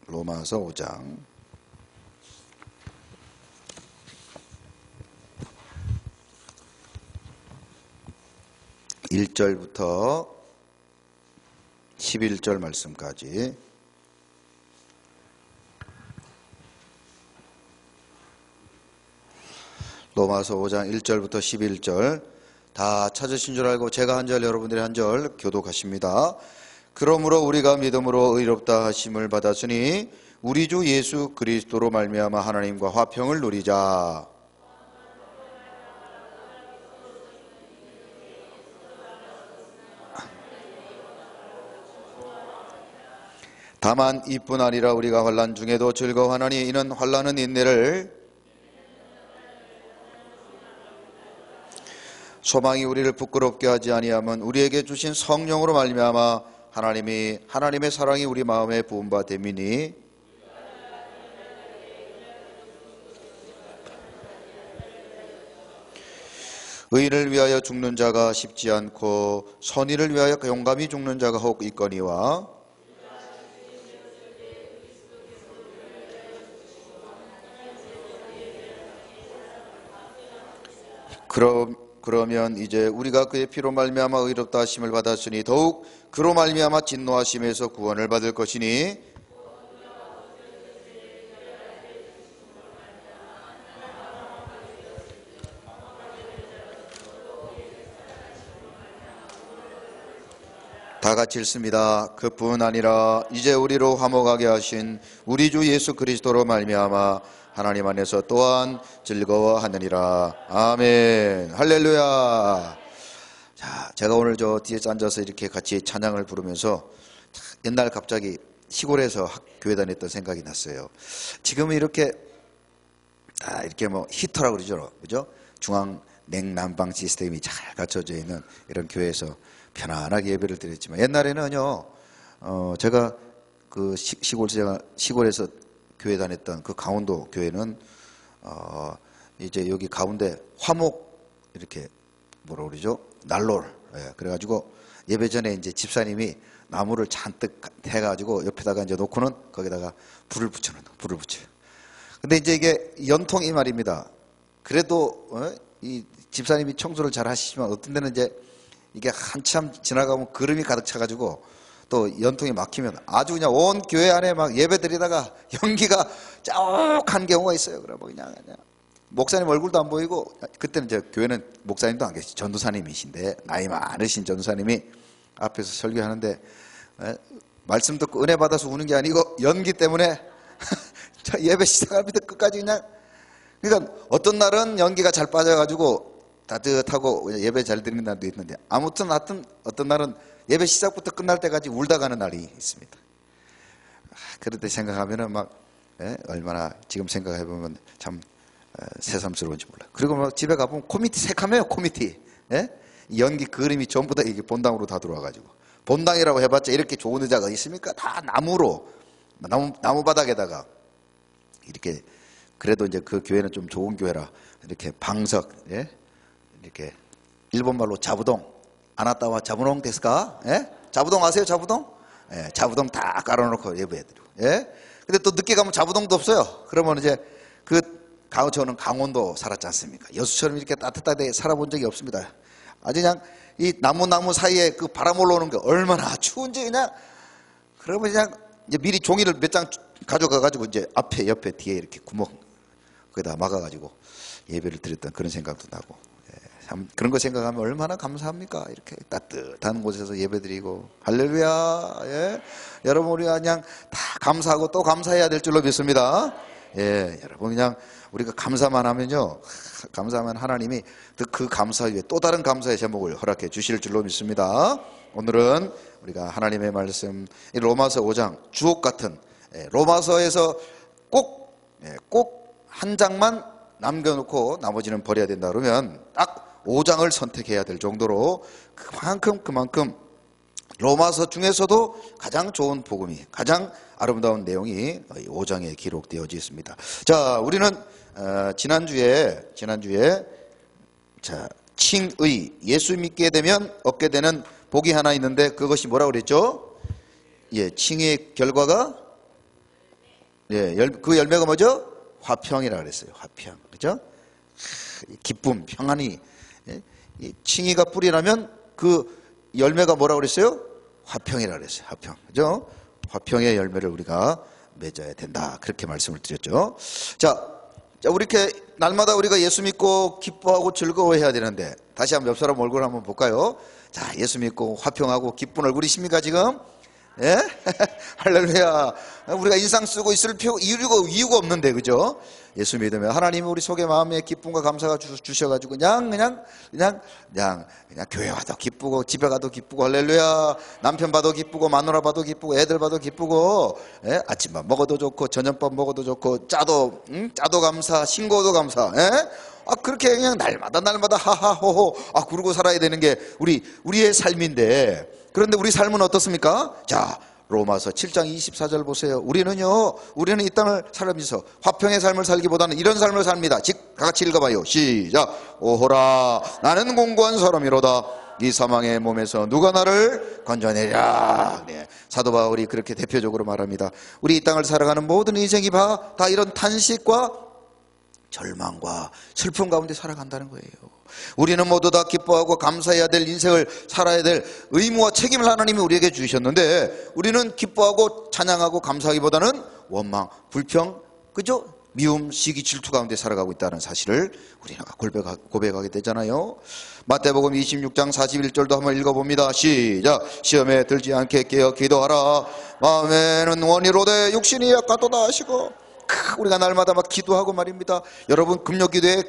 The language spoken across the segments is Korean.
로마서 5장 1절부터 11절 말씀까지. 로마서 5장 1절부터 11절 다 찾으신 줄 알고 제가 한 절 여러분들이 한 절 교독하십니다. 그러므로 우리가 믿음으로 의롭다 하심을 받았으니 우리 주 예수 그리스도로 말미암아 하나님과 화평을 누리자. 다만 이뿐 아니라 우리가 환난 중에도 즐거워하나니 이는 환난은 인내를, 소망이 우리를 부끄럽게 하지 아니하면 우리에게 주신 성령으로 말미암아 하나님의 사랑이 우리 마음에 부은 바 됨이니, 의인을 위하여 죽는 자가 쉽지 않고 선의를 위하여 용감히 죽는 자가 혹 있거니와, 그러면 이제 우리가 그의 피로 말미암아 의롭다 하심을 받았으니 더욱 그로 말미암아 진노하심에서 구원을 받을 것이니, 다 같이 읽습니다. 그뿐 아니라 이제 우리로 화목하게 하신 우리 주 예수 그리스도로 말미암아 하나님 안에서 또한 즐거워하느니라. 아멘. 할렐루야. 자, 제가 오늘 저 뒤에 앉아서 이렇게 같이 찬양을 부르면서 옛날 갑자기 시골에서 교회 다녔던 생각이 났어요. 지금은 이렇게 뭐 히터라고 그러죠, 그죠? 중앙 냉난방 시스템이 잘 갖춰져 있는 이런 교회에서 편안하게 예배를 드렸지만, 옛날에는요, 제가 그 시골에서 교회 다녔던 그 강원도 교회는 이제 여기 가운데 화목 이렇게 뭐라 그러죠? 난로. 예, 그래가지고 예배 전에 이제 집사님이 나무를 잔뜩 해가지고 옆에다가 이제 놓고는 거기다가 불을 붙여. 근데 이제 이게 연통이 말입니다. 그래도 이 집사님이 청소를 잘 하시지만 어떤 데는 이제 이게 한참 지나가면 그름이 가득 차가지고 또 연통이 막히면 아주 그냥 온 교회 안에 막 예배 드리다가 연기가 짜옥한 경우가 있어요. 그래 뭐 그냥 목사님 얼굴도 안 보이고, 그때는 이제 교회는 목사님도 안 계시, 전도사님이신데 나이 많으신 전도사님이 앞에서 설교하는데 말씀 듣고 은혜 받아서 우는 게 아니고 연기 때문에 저 예배 시작합니다. 끝까지 그냥. 그러니까 어떤 날은 연기가 잘 빠져가지고 따뜻하고 예배 잘 드리는 날도 있는데, 아무튼 하여튼 어떤 날은 예배 시작부터 끝날 때까지 울다 가는 날이 있습니다. 그럴 때 생각하면은 막 얼마나 지금 생각해보면 참 새삼스러운지 몰라요. 그리고 뭐 집에 가보면 코미티 새카매요. 코미티. 연기 그림이 전부 다 이게 본당으로 다 들어와가지고, 본당이라고 해봤자 이렇게 좋은 의자가 있습니까? 다 나무 바닥에다가 이렇게. 그래도 이제 그 교회는 좀 좋은 교회라 이렇게 방석, 이렇게 일본말로 자부동, 아나타와 자부동 데스까? 자부동 아세요? 자부동? 자부동 다 깔아놓고 예배해드리고. 근데 또 늦게 가면 자부동도 없어요. 그러면 이제 저는 강원도 살았지 않습니까? 여수처럼 이렇게 따뜻하게 살아본 적이 없습니다. 아주 그냥 이 나무 사이에 그 바람 올라오는 게 얼마나 추운지 그냥. 그러면 그냥 이제 미리 종이를 몇 장 가져가가지고 이제 앞에, 옆에, 뒤에 이렇게 구멍 거기다 막아가지고 예배를 드렸던 그런 생각도 나고. 참 그런 거 생각하면 얼마나 감사합니까? 이렇게 따뜻한 곳에서 예배드리고. 할렐루야. 여러분 우리가 그냥 다 감사하고 또 감사해야 될 줄로 믿습니다. 여러분 그냥 우리가 감사만 하면요, 감사하면 하나님이 그 감사 위에 또 다른 감사의 제목을 허락해 주실 줄로 믿습니다. 오늘은 우리가 하나님의 말씀, 로마서 5장 주옥 같은 로마서에서 꼭 한 장만 남겨놓고 나머지는 버려야 된다 그러면 딱 5장을 선택해야 될 정도로 그만큼 로마서 중에서도 가장 좋은 복음이, 가장 아름다운 내용이 5장에 기록되어져 있습니다. 자, 우리는 지난주에 자, 칭의, 예수 믿게 되면 얻게 되는 복이 하나 있는데 그것이 뭐라고 그랬죠? 칭의의 결과가 예, 그 열매가 뭐죠? 화평이라 그랬어요. 화평. 그죠? 기쁨, 평안이. 예? 이 칭의가 뿌리라면 그 열매가 뭐라고 그랬어요? 화평이라 그랬어요. 화평. 그죠? 화평의 열매를 우리가 맺어야 된다. 그렇게 말씀을 드렸죠. 자, 우리 이렇게 날마다 우리가 예수 믿고 기뻐하고 즐거워해야 되는데, 다시 한번 옆 사람 얼굴 한번 볼까요? 자, 예수 믿고 화평하고 기쁜 얼굴이십니까 지금? 예? 할렐루야. 우리가 인상 쓰고 있을 이유가 없는데, 그죠? 예수 믿으면 하나님이 우리 속에 마음에 기쁨과 감사가 주셔가지고 그냥 교회 와도 기쁘고 집에 가도 기쁘고, 할렐루야. 남편 봐도 기쁘고 마누라 봐도 기쁘고 애들 봐도 기쁘고, 예? 아침밥 먹어도 좋고 저녁밥 먹어도 좋고 짜도 감사, 신고도 감사, 예? 그렇게 그냥 날마다 하하호호 그러고 살아야 되는 게 우리의 삶인데, 그런데 우리 삶은 어떻습니까? 자, 로마서 7장 24절 보세요. 우리는 이 땅을 살면서 화평의 삶을 살기보다는 이런 삶을 삽니다. 다 같이 읽어봐요. 시작. 오호라, 나는 공고한 사람이로다. 이 사망의 몸에서 누가 나를 건져내랴. 네, 사도 바울이 그렇게 대표적으로 말합니다. 우리 이 땅을 살아가는 모든 인생이 다 이런 탄식과 절망과 슬픔 가운데 살아간다는 거예요. 우리는 모두 다 기뻐하고 감사해야 될 인생을 살아야 될 의무와 책임을 하나님이 우리에게 주셨는데, 우리는 기뻐하고 찬양하고 감사하기보다는 원망, 불평, 그죠? 미움, 시기, 질투 가운데 살아가고 있다는 사실을 우리가 고백하게 되잖아요. 마태복음 26장 41절도 한번 읽어봅니다. 시작. 시험에 들지 않게 깨어 기도하라. 마음에는 원이로되 육신이 약하도다 하시고. 우리가 날마다 막 기도하고 말입니다. 여러분 금요기도회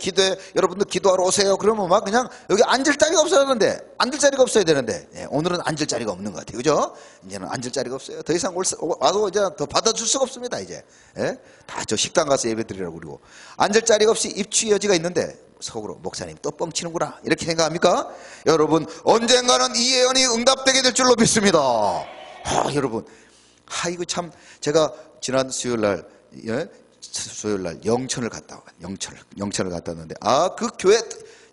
여러분들 기도하러 오세요. 그러면 막 그냥 여기 앉을 자리가 없어야 되는데, 예, 오늘은 앉을 자리가 없는 것 같아요. 그죠? 이제는 앉을 자리가 없어요. 더 이상 와도 이제 더 받아줄 수가 없습니다. 이제, 예? 다 저 식당 가서 예배 드리라고 그러고, 앉을 자리가 없이 입추 여지가 있는데 속으로 목사님 또 뻥치는구나 이렇게 생각합니까? 여러분, 언젠가는 이 예언이 응답되게 될 줄로 믿습니다. 여러분, 이거 참, 제가 지난 수요일날 영천을 갔다 왔는데, 그 교회,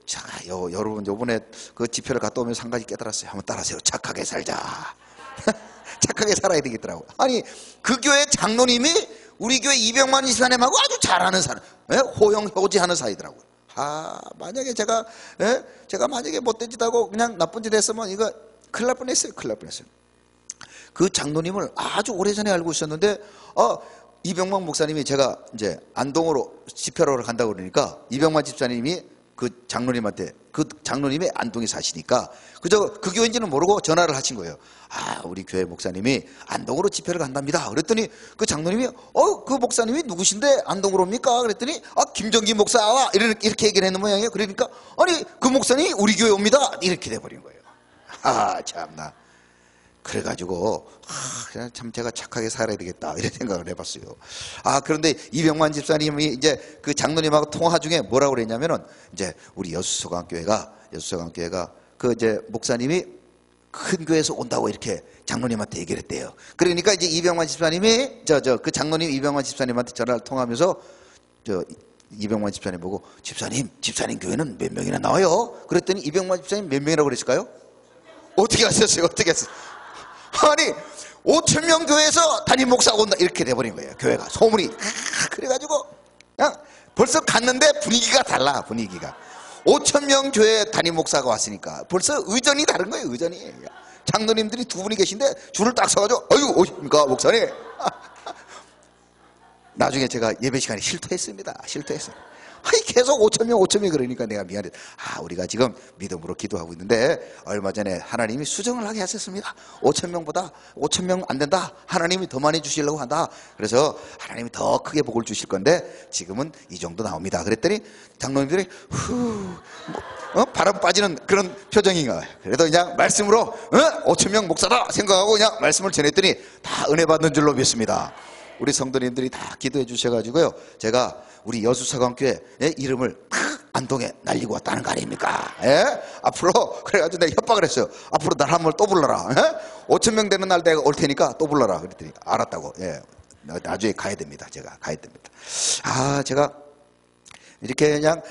자, 여러분 요번에 그 집회를 갔다 오면서 한 가지 깨달았어요. 한번 따라하세요. 착하게 살자. 착하게 살아야 되겠더라고. 아니, 그 교회 장로님이 우리 교회 이병만 집사님하고 아주 잘하는 사람, 호용호지하는 사이더라고요. 만약에 제가 만약에 못된 짓 하고 그냥 나쁜 짓 했으면 이거 큰일 날 뻔했어요. 그 장로님을 아주 오래전에 알고 있었는데, 이병만 목사님이, 제가 이제 안동으로 집회로 간다고 그러니까 이병만 집사님이 그 장로님의 안동에 사시니까 그저 그 교회인지는 모르고 전화를 하신 거예요. 우리 교회 목사님이 안동으로 집회를 간답니다. 그랬더니 그 장로님이 그 목사님이 누구신데 안동으로 옵니까? 그랬더니 김정기 목사 이렇게 얘기를 했는 모양이에요. 그러니까 아니 그 목사님이 우리 교회 옵니다. 이렇게 돼버린 거예요. 참나. 그래가지고 그냥 참 제가 착하게 살아야 되겠다 이런 생각을 해봤어요. 그런데 이병만 집사님이 이제 그 장로님하고 통화 중에 뭐라고 그랬냐면은, 이제 우리 여수서강교회가 그 이제 목사님이 큰 교회에서 온다고 이렇게 장로님한테 얘기를 했대요. 그러니까 이제 이병만 집사님이 그 장로님 이병만 집사님한테 전화를 통하면서 이병만 집사님 보고, 집사님 교회는 몇 명이나 나와요? 그랬더니 이병만 집사님 몇 명이라고 그랬을까요? 어떻게 하셨어요? 아니 5,000명 교회에서 담임 목사가 온다 이렇게 돼버린 거예요. 교회가 소문이. 그래가지고 그냥 벌써 갔는데 분위기가 달라. 5,000명 교회 담임 목사가 왔으니까 벌써 의전이 다른 거예요. 의전이. 장로님들이 두 분이 계신데 줄을 딱 서가지고 오십니까 목사님. 나중에 제가 예배 시간에 실토했습니다. 계속 5,000명 그러니까 내가 미안해. 우리가 지금 믿음으로 기도하고 있는데 얼마 전에 하나님이 수정을 하게 하셨습니다. 5,000명 안 된다. 하나님이 더 많이 주시려고 한다. 그래서 하나님이 더 크게 복을 주실 건데 지금은 이 정도 나옵니다. 그랬더니 장로님들이 바람 빠지는 그런 표정인가. 그래도 그냥 말씀으로 5,000명 목사다 생각하고 그냥 말씀을 전했더니 다 은혜 받는 줄로 믿습니다. 우리 성도님들이 다 기도해 주셔가지고요, 제가 우리 여수서강교회 이름을 안동에 날리고 왔다는 거 아닙니까? 앞으로 그래가지고 내가 협박을 했어요. 앞으로 날 한 번 또 불러라. 5,000명 되는 날 내가 올 테니까 또 불러라. 그랬더니 알았다고. 나중에 가야 됩니다. 제가 이렇게 그냥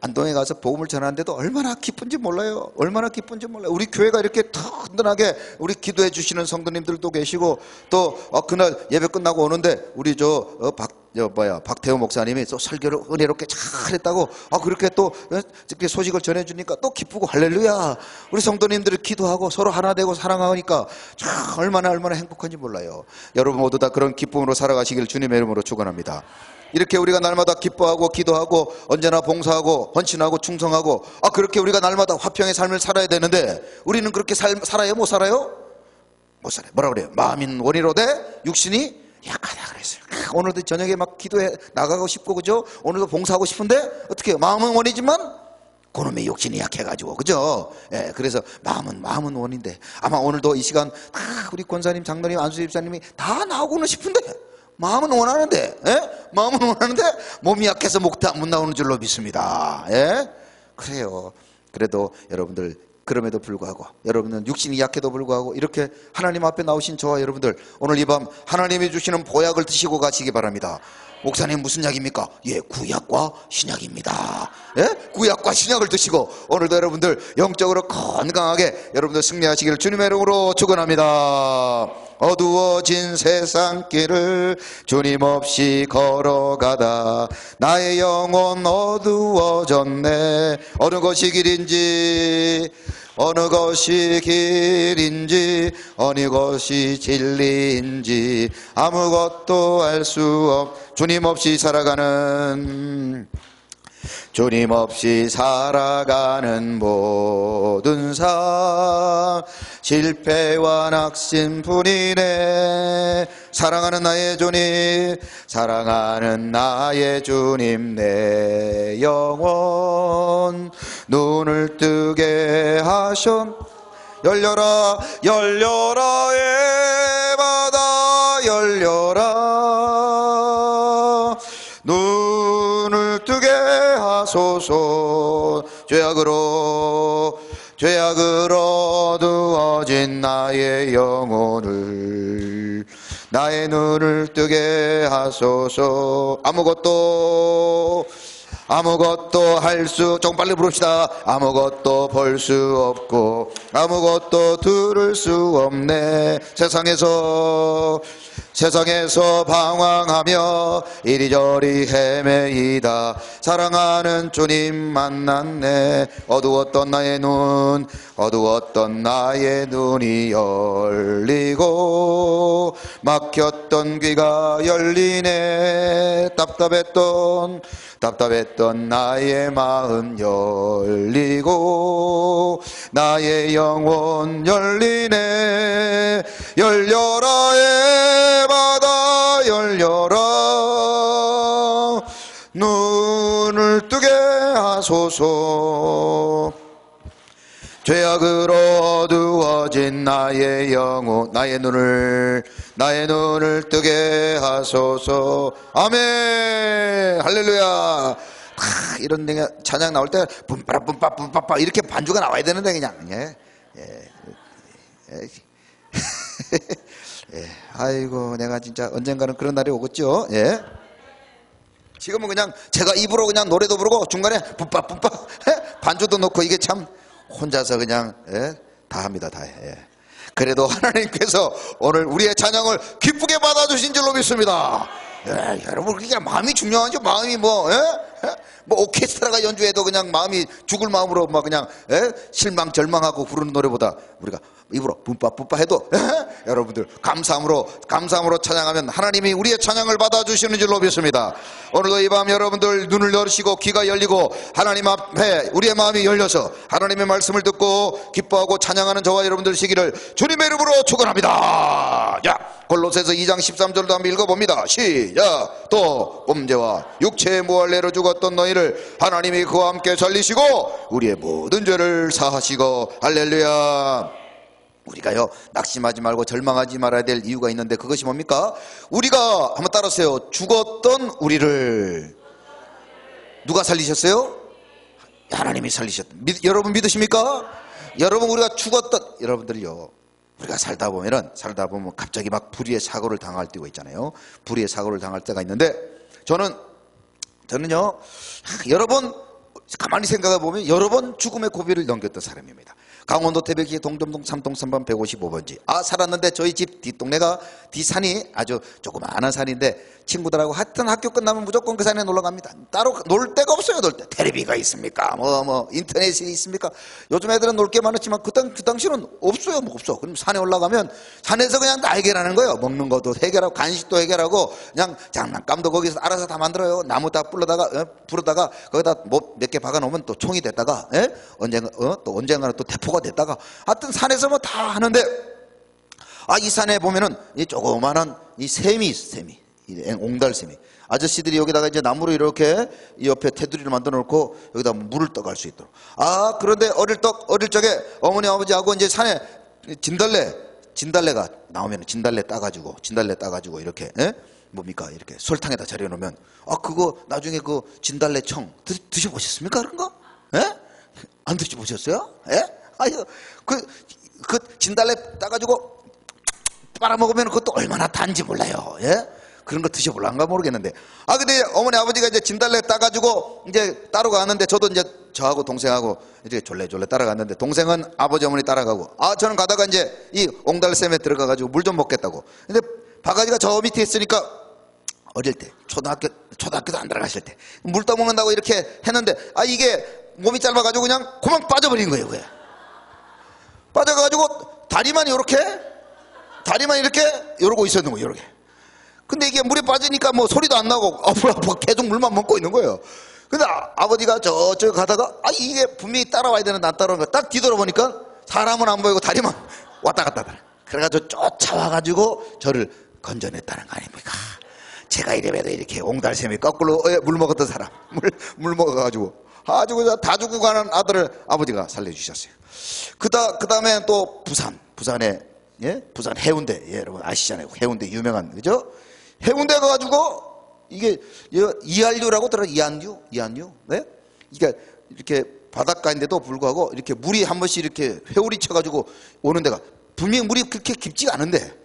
안동에 가서 복음을 전하는데도 얼마나 기쁜지 몰라요. 얼마나 기쁜지 몰라요. 우리 교회가 이렇게 든든하게 우리 기도해 주시는 성도님들도 계시고, 또 그날 예배 끝나고 오는데 우리 박태호 목사님이 또 설교를 은혜롭게 잘했다고 그렇게 또 이렇게 소식을 전해주니까 또 기쁘고, 할렐루야. 우리 성도님들이 기도하고 서로 하나 되고 사랑하니까 참 얼마나 행복한지 몰라요. 여러분 모두 다 그런 기쁨으로 살아가시길 주님의 이름으로 축원합니다. 이렇게 우리가 날마다 기뻐하고 기도하고 언제나 봉사하고 헌신하고 충성하고 그렇게 우리가 날마다 화평의 삶을 살아야 되는데, 우리는 그렇게 살아요? 못 살아요? 못 살아요. 뭐라 그래요? 마음인 원이로되 육신이 약하다 그랬어요. 오늘도 저녁에 막 기도해 나가고 싶고, 그죠? 오늘도 봉사하고 싶은데 어떻게 해요? 마음은 원이지만 그놈의 육신이 약해가지고, 그죠? 예, 그래서 마음은 원인데, 아마 오늘도 이 시간 다 우리 권사님, 장로님, 안수 집사님이 다 나오고는 싶은데 마음은 원하는데, 마음은 원하는데 몸이 약해서 못 나오는 줄로 믿습니다. 예? 그래요. 그래도 여러분들, 그럼에도 불구하고, 여러분은 육신이 약해도 불구하고 이렇게 하나님 앞에 나오신 저와 여러분들, 오늘 이 밤 하나님이 주시는 보약을 드시고 가시기 바랍니다. 목사님 무슨 약입니까? 예, 구약과 신약입니다. 예? 구약과 신약을 드시고 오늘도 여러분들 영적으로 건강하게 여러분들 승리하시기를 주님의 이름으로 축원합니다. 어두워진 세상길을 주님 없이 걸어가다 나의 영혼 어두워졌네. 어느 것이 길인지, 어느 것이 길인지, 어느 것이 진리인지 아무것도 알 수 없. 주님 없이 살아가는 모든 삶 실패와 낙심뿐이네. 사랑하는 나의 주님 내 영혼 눈을 뜨게 하셨. 열려라 에바다 열려라, 눈을 뜨게 하소서. 죄악으로 어두워진 나의 영혼을, 나의 눈을 뜨게 하소서. 아무것도 조금 빨리 부릅시다. 아무것도 볼 수 없고 아무것도 들을 수 없네. 세상에서 방황하며 이리저리 헤매이다 사랑하는 주님 만났네. 어두웠던 나의 눈이 열리고 막혔던 귀가 열리네. 답답했던 나의 마음 열리고 나의 영혼 열리네. 열려라 에바다 열려라, 눈을 뜨게 하소서. 죄악으로 어두워진 나의 영혼, 나의 눈을 뜨게 하소서. 아멘. 할렐루야. 이런 데 찬양 나올 때 뿜빠라 이렇게 반주가 나와야 되는데 그냥 아이고, 내가 진짜 언젠가는 그런 날이 오겠죠. 예. 지금은 그냥 제가 입으로 그냥 노래도 부르고 중간에 뿜빠 반주도 넣고 이게 참 혼자서 그냥 다 합니다. 다 해. 그래도 하나님께서 오늘 우리의 찬양을 기쁘게 받아주신 줄로 믿습니다. 여러분, 그게 마음이 중요하죠. 마음이 뭐 오케스트라가 연주해도 그냥 마음이 죽을 마음으로 막 그냥 실망 절망하고 부르는 노래보다 우리가 입으로 뿜빠 해도 여러분들 감사함으로 찬양하면 하나님이 우리의 찬양을 받아주시는 줄로 믿습니다. 오늘도 이 밤 여러분들 눈을 열으시고 귀가 열리고 하나님 앞에 우리의 마음이 열려서 하나님의 말씀을 듣고 기뻐하고 찬양하는 저와 여러분들 시기를 주님의 이름으로 축원합니다. 자, 골로새서 2장 13절도 한번 읽어봅니다. 시작. 또 범죄와 육체의 무할례로 죽었던 너희를 하나님이 그와 함께 살리시고 우리의 모든 죄를 사하시고. 할렐루야. 우리가요, 낙심하지 말고 절망하지 말아야 될 이유가 있는데 그것이 뭡니까? 우리가 한번 따라하세요. 죽었던 우리를 누가 살리셨어요? 하나님이 살리셨다. 여러분 믿으십니까? 여러분, 우리가 죽었던, 여러분들요, 우리가 살다 보면 갑자기 막 불의의 사고를 당할 때가 있잖아요. 불의의 사고를 당할 때가 있는데, 저는 저는요, 여러 번 가만히 생각해 보면 여러 번 죽음의 고비를 넘겼던 사람입니다. 강원도 태백시 동점동 3동 3번 155번지. 살았는데 저희 집 뒷동네가 뒷산이 아주 조그마한 산인데 친구들하고 하여튼 학교 끝나면 무조건 그 산에 놀러 갑니다. 따로 놀 데가 없어요. 놀 때 텔레비가 있습니까? 인터넷이 있습니까? 요즘 애들은 놀 게 많았지만 그 당시는 없어요. 없어. 그럼 산에 올라가면 산에서 그냥 다 해결하는 거예요. 먹는 것도 해결하고 간식도 해결하고 그냥 장난감도 거기서 알아서 다 만들어요. 나무 다 부르다가 거기다 뭐 몇 개 박아 놓으면 또 총이 됐다가 언젠가는 또 대포가 됐다가 하여튼 산에서 뭐 다 하는데 이 산에 보면은 이 조그만한 이 샘이 있어. 이 옹달샘이. 아저씨들이 여기다가 이제 나무로 이렇게 이 옆에 테두리를 만들어 놓고 여기다 물을 떠갈 수 있도록. 그런데 어릴 적에 어머니 아버지하고 이제 산에 진달래가 나오면 진달래 따가지고 이렇게 뭡니까 이렇게 설탕에다 절여 놓으면 그거 나중에 그 진달래청 드셔보셨습니까? 그런 거? 안 드셔보셨어요? 그 진달래 따가지고 빨아먹으면 그것도 얼마나 단지 몰라요. 그런 거 드셔볼란가 모르겠는데. 근데 어머니 아버지가 이제 진달래 따가지고 이제 따러 가는데 저도 이제 저하고 동생하고 이제 졸래졸래 따라갔는데 동생은 아버지 어머니 따라가고 저는 가다가 이제 이 옹달샘에 들어가가지고 물 좀 먹겠다고. 근데 바가지가 저 밑에 있으니까 어릴 때 초등학교도 안 들어가실 때 물 떠먹는다고 이렇게 했는데 이게 몸이 짧아가지고 그냥 그만 빠져버린 거예요. 그게 빠져가지고 다리만 이렇게 이러고 있었는 거예요. 이렇게. 근데 이게 물에 빠지니까 뭐 소리도 안 나고 계속 물만 먹고 있는 거예요. 근데 아버지가 저쪽 가다가 이게 분명히 따라와야 되는데 안 따라오는 거 딱 뒤돌아보니까 사람은 안 보이고 다리만 왔다 갔다 하더라. 그래가지고 쫓아와가지고 저를 건져냈다는 거 아닙니까? 제가 이래봬도 이렇게 옹달샘이 거꾸로 물 먹었던 사람 물 먹어가지고 아주 다 죽고 가는 아들을 아버지가 살려주셨어요. 그 다음에 또 부산에 부산 해운대, 여러분 아시잖아요. 해운대 유명한, 그죠? 해운대 가가지고 이게 이한류라고 들어요. 이한류. 네? 그러니까 이렇게 바닷가인데도 불구하고 이렇게 물이 한 번씩 이렇게 회오리 쳐가지고 오는 데가 분명히 물이 그렇게 깊지가 않은데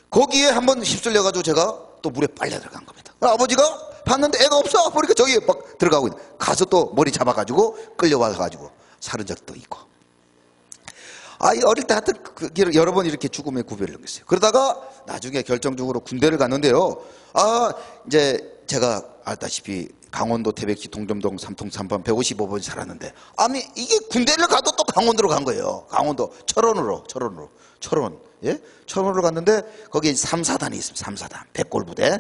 거기에 한번 휩쓸려가지고 제가 또 물에 빨려 들어간 겁니다. 아버지가 봤는데 애가 없어. 보니까 저기 막 들어가고 있는. 가서 또 머리 잡아가지고 끌려와가지고 살은 적도 있고. 어릴 때 하여튼 여러 번 이렇게 죽음의 구별을 넘겼어요. 그러다가 나중에 결정적으로 군대를 갔는데요. 이제 제가 알다시피 강원도 태백시 동점동 3통 3번 155번 살았는데 이게 군대를 가도 또 강원도로 간 거예요. 강원도 철원으로. 예? 철원으로 갔는데 거기에 3사단이 있습니다. 3사단 백골부대.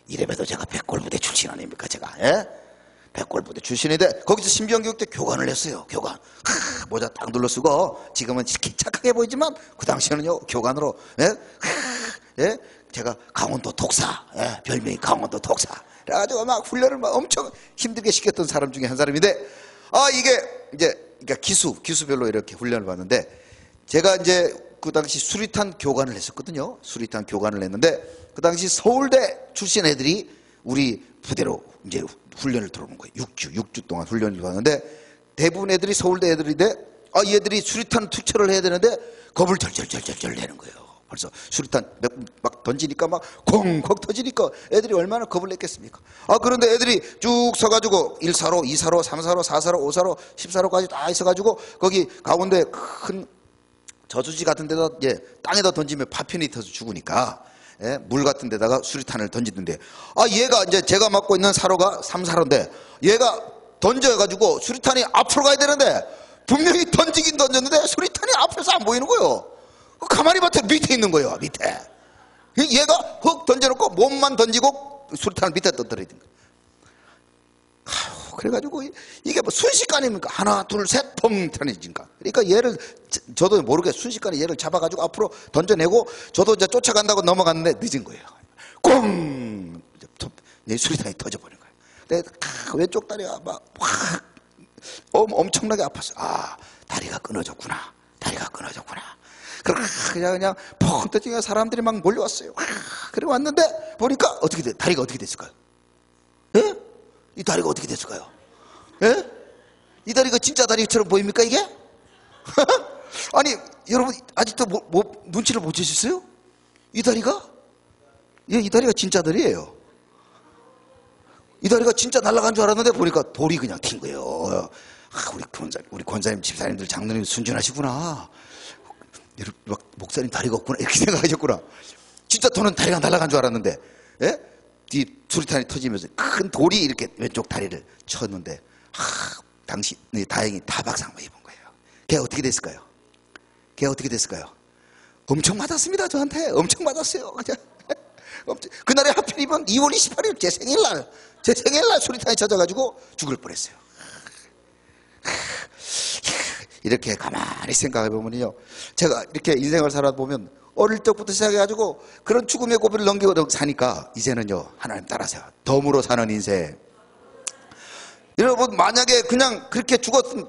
이래봬도 제가 백골부대 출신 아닙니까 제가. 백골부대 출신인데 거기서 신병교육 때 교관을 했어요. 교관. 모자 딱 눌러쓰고 지금은 착하게 보이지만 그 당시에는요 교관으로 제가 강원도 독사, 별명이 강원도 독사. 그래가지고 막 훈련을 막 엄청 힘들게 시켰던 사람 중에 한 사람인데 이게 이제 그러니까 기수별로 이렇게 훈련을 받는데 제가 이제 그 당시 수리탄 교관을 했었거든요. 수리탄 교관을 했는데 그 당시 서울대 출신 애들이 우리 부대로 이제 훈련을 들어오는 거예요. 6주 동안 훈련을 받는데 대부분 애들이 서울대 애들인데 이 애들이 수리탄 투처를 해야 되는데 겁을 절절절절 내는 거예요. 그래서 수리탄 막 던지니까 막 콩콩 터지니까 애들이 얼마나 겁을 냈겠습니까? 그런데 애들이 쭉 서가지고 1사로, 2사로, 3사로, 4사로, 5사로, 10사로까지 다 있어가지고 거기 가운데 큰 저수지 같은 데다 땅에다 던지면 파편이 터서 죽으니까 물 같은 데다가 수리탄을 던지던데 얘가 이제 제가 맡고 있는 사로가 3사로인데 얘가 던져가지고 수리탄이 앞으로 가야 되는데 분명히 던지긴 던졌는데 수리탄이 앞에서 안 보이는 거예요. 가만히 봤더니 밑에 있는 거예요. 밑에 얘가 흙 던져놓고 몸만 던지고 수리탄을 밑에 떠들어야 되는 거예요. 그래가지고 이게 뭐 순식간입니까? 하나 둘 셋 펑 터지니까. 그러니까 얘를 저도 모르게 순식간에 얘를 잡아가지고 앞으로 던져내고 저도 이제 쫓아간다고 넘어갔는데 늦은 거예요. 꽁 수리탄이 터져버린 거예요. 근데 왼쪽 다리가 막 확 엄청나게 아팠어요. 다리가 끊어졌구나. 그냥 펑 터지니까 사람들이 막 몰려왔어요. 그래 왔는데 보니까 다리가 어떻게 됐을까요? 이 다리가 어떻게 됐을까요? 이 다리가 진짜 다리처럼 보입니까 이게? 아니 여러분 아직도 눈치를 못 채셨어요? 이 다리가? 이 다리가 진짜 다리예요. 이 다리가 진짜 날아간 줄 알았는데 보니까 돌이 그냥 튄 거예요. 우리 권사님, 집사님들, 장로님 순진하시구나. 목사님 다리가 없구나 이렇게 생각하셨구나. 진짜 저는 다리가 날아간 줄 알았는데, 예? 이 수리탄이 터지면서 큰 돌이 이렇게 왼쪽 다리를 쳤는데, 당신이 다행히 타박상만 입은 거예요. 걔 어떻게 됐을까요? 걔 어떻게 됐을까요? 엄청 맞았습니다. 저한테 엄청 맞았어요. 그냥 그날에 하필이면 2월 28일 제 생일날 수리탄이 찾아가지고 죽을 뻔했어요. 이렇게 가만히 생각해보면요, 제가 이렇게 인생을 살아보면 어릴 적부터 시작해가지고 그런 죽음의 고비를 넘기고 사니까 이제는요, 하나님 따라서요, 덤으로 사는 인생. 여러분, 만약에 그냥 그렇게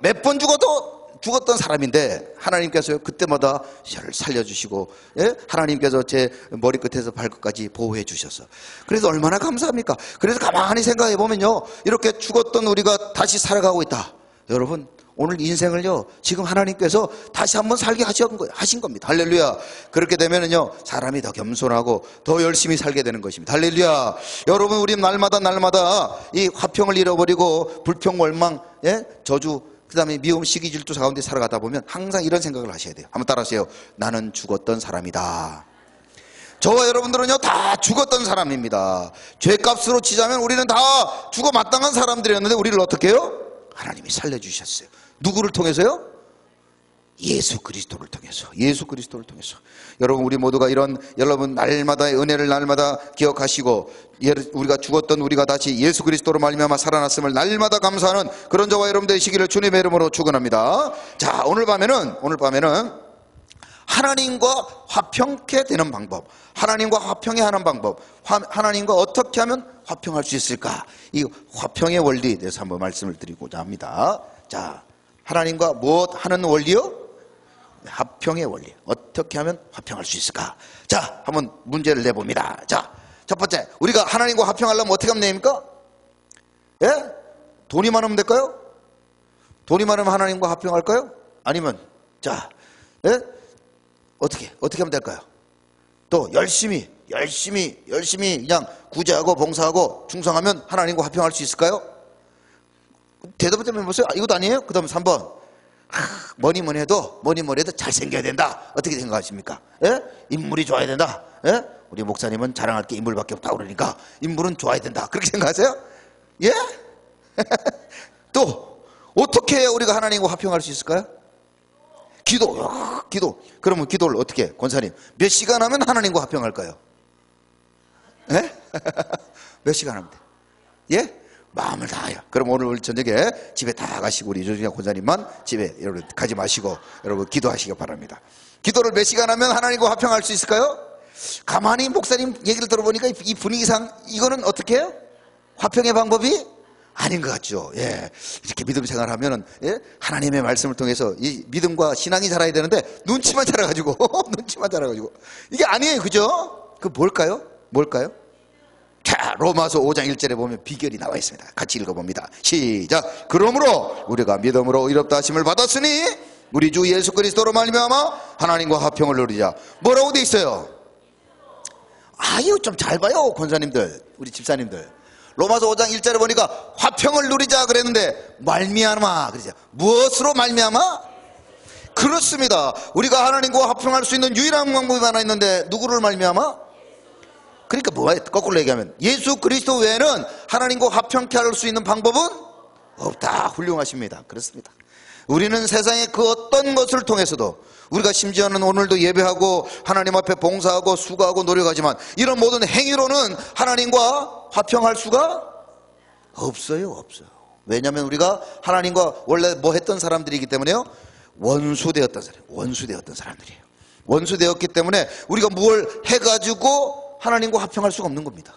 몇 번 죽었던 사람인데 하나님께서 그때마다 저를 살려주시고, 예? 하나님께서 제 머리끝에서 발끝까지 보호해 주셔서, 그래서 얼마나 감사합니까? 그래서 가만히 생각해 보면요, 이렇게 죽었던 우리가 다시 살아가고 있다. 여러분, 오늘 인생을요, 지금 하나님께서 다시 한번 살게 하신 겁니다. 할렐루야. 그렇게 되면은요, 사람이 더 겸손하고 더 열심히 살게 되는 것입니다. 할렐루야. 여러분, 우리 날마다 이 화평을 잃어버리고 불평, 원망, 예? 저주, 그 다음에 미움, 시기, 질투 가운데 살아가다 보면 항상 이런 생각을 하셔야 돼요. 한번 따라하세요. 나는 죽었던 사람이다. 저와 여러분들은요, 다 죽었던 사람입니다. 죄값으로 치자면 우리는 다 죽어 마땅한 사람들이었는데 우리를 어떻게 해요? 하나님이 살려주셨어요. 누구를 통해서요? 예수 그리스도를 통해서. 예수 그리스도를 통해서. 여러분, 우리 모두가 여러분 날마다의 은혜를 날마다 기억하시고, 우리가 죽었던 우리가 다시 예수 그리스도로 말미암아 살아났음을 날마다 감사하는 그런 저와 여러분 되시기를 주님의 이름으로 축원합니다. 자, 오늘 밤에는 하나님과 화평케 되는 방법, 하나님과 화평해 하는 방법, 하나님과 어떻게 하면 화평할 수 있을까, 이 화평의 원리에 대해서 한번 말씀을 드리고자 합니다. 자, 하나님과 무엇 하는 원리요? 화평의 원리. 어떻게 하면 화평할 수 있을까? 자, 한번 문제를 내봅니다. 자, 첫 번째, 우리가 하나님과 화평하려면 어떻게 하면 됩니까? 예? 돈이 많으면 될까요? 돈이 많으면 하나님과 화평할까요? 아니면, 자, 예? 어떻게 하면 될까요? 또 열심히 그냥 구제하고 봉사하고 충성하면 하나님과 화평할 수 있을까요? 대답을 좀 해보세요. 이것도 아니에요? 그 다음 3번. 뭐니 해도 잘생겨야 된다. 어떻게 생각하십니까? 예? 인물이 좋아야 된다. 예? 우리 목사님은 자랑할 게 인물밖에 없다고 그러니까 인물은 좋아야 된다. 그렇게 생각하세요? 예? 또 어떻게 해야 우리가 하나님과 화평할 수 있을까요? 기도. 그러면 기도를 어떻게, 권사님 몇 시간 하면 하나님과 화평할까요? 예? 몇 시간 하면 돼? 예? 마음을 다하여. 그럼 오늘 저녁에 집에 다 가시고, 우리 조중현 권사님만 집에 여러분 가지 마시고 여러분 기도하시기 바랍니다. 기도를 몇 시간 하면 하나님과 화평할 수 있을까요? 가만히 목사님 얘기를 들어보니까 이 분위기상 이거는 어떻게 해요? 화평의 방법이 아닌 것 같죠. 예. 이렇게 믿음 생활하면은, 예? 하나님의 말씀을 통해서 이 믿음과 신앙이 자라야 되는데 눈치만 자라가지고 이게 아니에요. 그죠? 그 뭘까요? 자, 로마서 5장 1절에 보면 비결이 나와 있습니다. 같이 읽어봅니다. 시작. 그러므로 우리가 믿음으로 의롭다 하심을 받았으니 우리 주 예수 그리스도로 말미암아 하나님과 화평을 누리자. 뭐라고 돼 있어요? 아유, 좀 잘 봐요, 권사님들, 우리 집사님들. 로마서 5장 1절에 보니까 화평을 누리자 그랬는데 말미암아 그러죠. 무엇으로 말미암아? 그렇습니다. 우리가 하나님과 화평할 수 있는 유일한 방법이 하나 있는데 누구를 말미암아? 그러니까 뭐야? 거꾸로 얘기하면 예수 그리스도 외에는 하나님과 화평케 할 수 있는 방법은 없다. 훌륭하십니다. 그렇습니다. 우리는 세상의 그 어떤 것을 통해서도, 우리가 심지어는 오늘도 예배하고 하나님 앞에 봉사하고 수고하고 노력하지만 이런 모든 행위로는 하나님과 화평할 수가 없어요. 왜냐하면 우리가 하나님과 원래 뭐 했던 사람들이기 때문에요, 원수되었던 사람들이에요. 원수되었기 때문에 우리가 뭘 해가지고 하나님과 화평할 수가 없는 겁니다.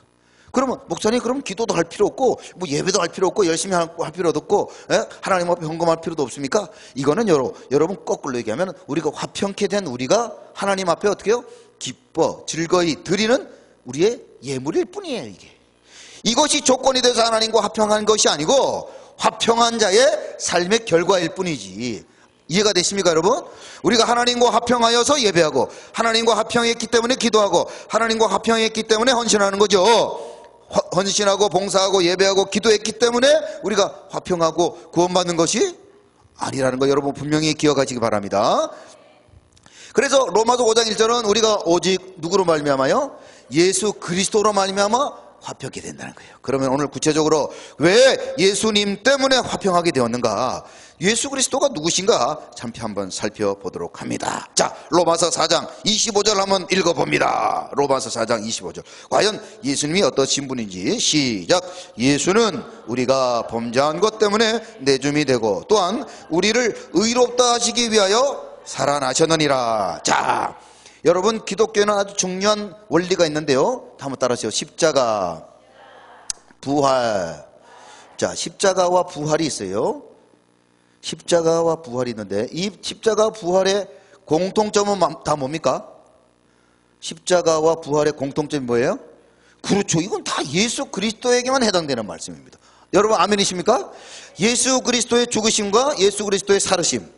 그러면 목사님, 그럼 기도도 할 필요 없고 뭐 예배도 할 필요 없고 열심히 할 필요도 없고, 예? 하나님 앞에 헌금할 필요도 없습니까? 이거는 여러분 거꾸로 얘기하면 우리가 화평케 된 우리가 하나님 앞에 어떻게 해요? 기뻐 즐거이 드리는 우리의 예물일 뿐이에요. 이것이 조건이 돼서 하나님과 화평한 것이 아니고 화평한 자의 삶의 결과일 뿐이지. 이해가 되십니까, 여러분? 우리가 하나님과 화평하여서 예배하고 하나님과 화평했기 때문에 기도하고 하나님과 화평했기 때문에 헌신하는 거죠. 헌신하고 봉사하고 예배하고 기도했기 때문에 우리가 화평하고 구원받는 것이 아니라는 거 여러분 분명히 기억하시기 바랍니다. 그래서 로마서 5장 1절은 우리가 오직 누구로 말미암아요? 예수 그리스도로 말미암아 화평하게 된다는 거예요. 그러면 오늘 구체적으로 왜 예수님 때문에 화평하게 되었는가? 예수 그리스도가 누구신가? 잠시 한번 살펴보도록 합니다. 자, 로마서 4장 25절 한번 읽어봅니다. 로마서 4장 25절. 과연 예수님이 어떠신 분인지 시작. 예수는 우리가 범죄한 것 때문에 내줌이 되고 또한 우리를 의롭다 하시기 위하여 살아나셨느니라. 자, 여러분 기독교에는 아주 중요한 원리가 있는데요. 한번 따라하세요. 십자가, 부활. 자, 십자가와 부활이 있어요. 십자가와 부활이 있는데 이 십자가 부활의 공통점은 다 뭡니까? 십자가와 부활의 공통점이 뭐예요? 그렇죠. 이건 다 예수 그리스도에게만 해당되는 말씀입니다. 여러분 아멘이십니까? 예수 그리스도의 죽으심과 예수 그리스도의 살으심,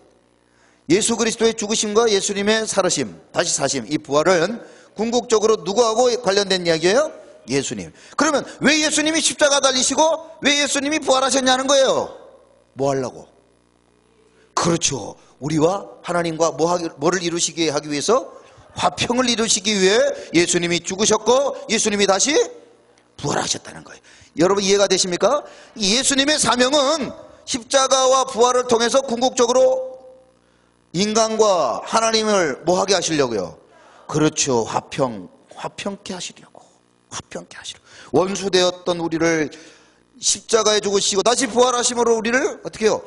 예수 그리스도의 죽으심과 예수님의 살으심, 다시 사심, 이 부활은 궁극적으로 누구하고 관련된 이야기예요? 예수님. 그러면 왜 예수님이 십자가 달리시고 왜 예수님이 부활하셨냐는 거예요. 뭐 하려고? 그렇죠. 우리와 하나님과 뭐를 이루시게 하기 위해서? 화평을 이루시기 위해 예수님이 죽으셨고 예수님이 다시 부활하셨다는 거예요. 여러분 이해가 되십니까? 예수님의 사명은 십자가와 부활을 통해서 궁극적으로 인간과 하나님을 뭐하게 하시려고요? 그렇죠. 화평케 하시려고. 화평케 하시려고. 원수되었던 우리를 십자가에 죽으시고 다시 부활하심으로 우리를 어떻게 해요?